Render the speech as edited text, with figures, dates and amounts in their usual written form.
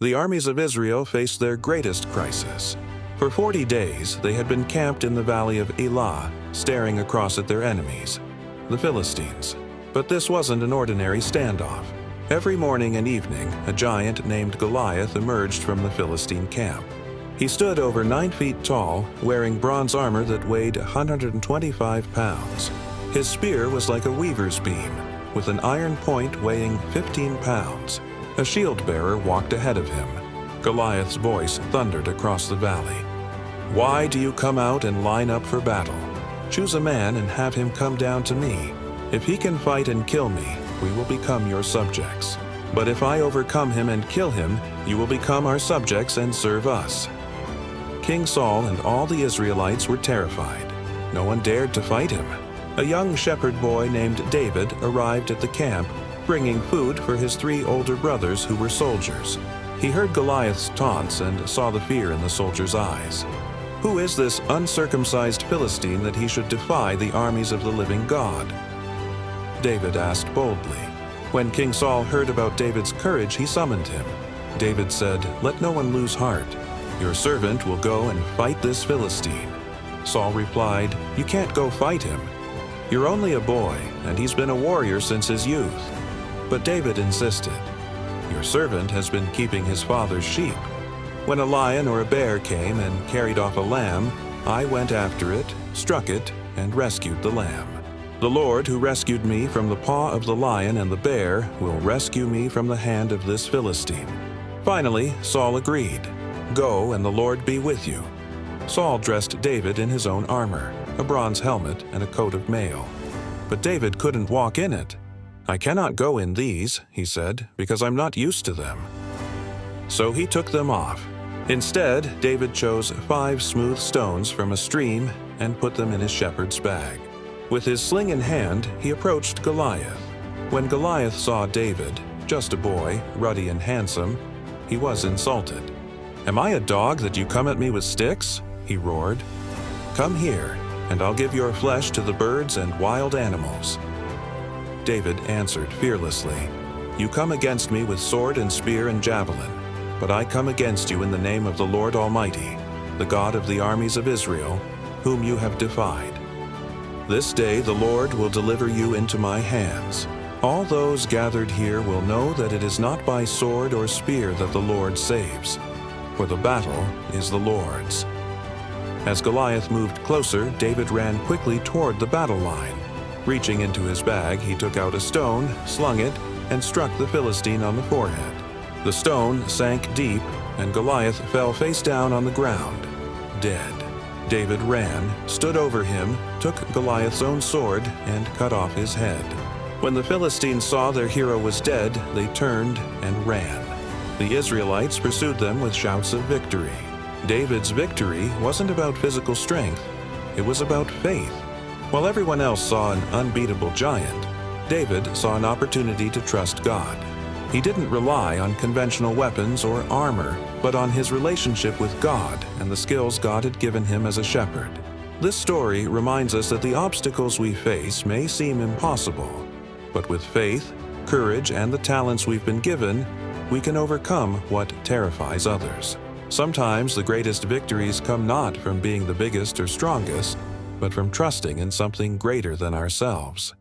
The armies of Israel faced their greatest crisis. For 40 days, they had been camped in the valley of Elah, staring across at their enemies, the Philistines. But this wasn't an ordinary standoff. Every morning and evening, a giant named Goliath emerged from the Philistine camp. He stood over 9 feet tall, wearing bronze armor that weighed 125 pounds. His spear was like a weaver's beam, with an iron point weighing 15 pounds. A shield-bearer walked ahead of him. Goliath's voice thundered across the valley. "Why do you come out and line up for battle? Choose a man and have him come down to me. If he can fight and kill me, we will become your subjects. But if I overcome him and kill him, you will become our subjects and serve us." King Saul and all the Israelites were terrified. No one dared to fight him. A young shepherd boy named David arrived at the camp, bringing food for his 3 older brothers who were soldiers. He heard Goliath's taunts and saw the fear in the soldiers' eyes. Who is this uncircumcised Philistine that he should defy the armies of the living God? David asked boldly. When King Saul heard about David's courage, he summoned him. David said, "Let no one lose heart. Your servant will go and fight this Philistine." Saul replied, "You can't go fight him. You're only a boy, and he's been a warrior since his youth." But David insisted, "Your servant has been keeping his father's sheep. When a lion or a bear came and carried off a lamb, I went after it, struck it, and rescued the lamb. The Lord who rescued me from the paw of the lion and the bear will rescue me from the hand of this Philistine." Finally, Saul agreed. "Go, and the Lord be with you." Saul dressed David in his own armor, a bronze helmet and a coat of mail. But David couldn't walk in it. "I cannot go in these," he said, "because I'm not used to them." So he took them off. Instead, David chose 5 smooth stones from a stream and put them in his shepherd's bag. With his sling in hand, he approached Goliath. When Goliath saw David, just a boy, ruddy and handsome, he was insulted. "Am I a dog that you come at me with sticks?" he roared. "Come here, and I'll give your flesh to the birds and wild animals." David answered fearlessly, "You come against me with sword and spear and javelin, but I come against you in the name of the Lord Almighty, the God of the armies of Israel, whom you have defied. This day the Lord will deliver you into my hands. All those gathered here will know that it is not by sword or spear that the Lord saves, for the battle is the Lord's." As Goliath moved closer, David ran quickly toward the battle line. Reaching into his bag, he took out a stone, slung it, and struck the Philistine on the forehead. The stone sank deep, and Goliath fell face down on the ground, dead. David ran, stood over him, took Goliath's own sword, and cut off his head. When the Philistines saw their hero was dead, they turned and ran. The Israelites pursued them with shouts of victory. David's victory wasn't about physical strength, it was about faith. While everyone else saw an unbeatable giant, David saw an opportunity to trust God. He didn't rely on conventional weapons or armor, but on his relationship with God and the skills God had given him as a shepherd. This story reminds us that the obstacles we face may seem impossible, but with faith, courage, and the talents we've been given, we can overcome what terrifies others. Sometimes the greatest victories come not from being the biggest or strongest, but from trusting in something greater than ourselves.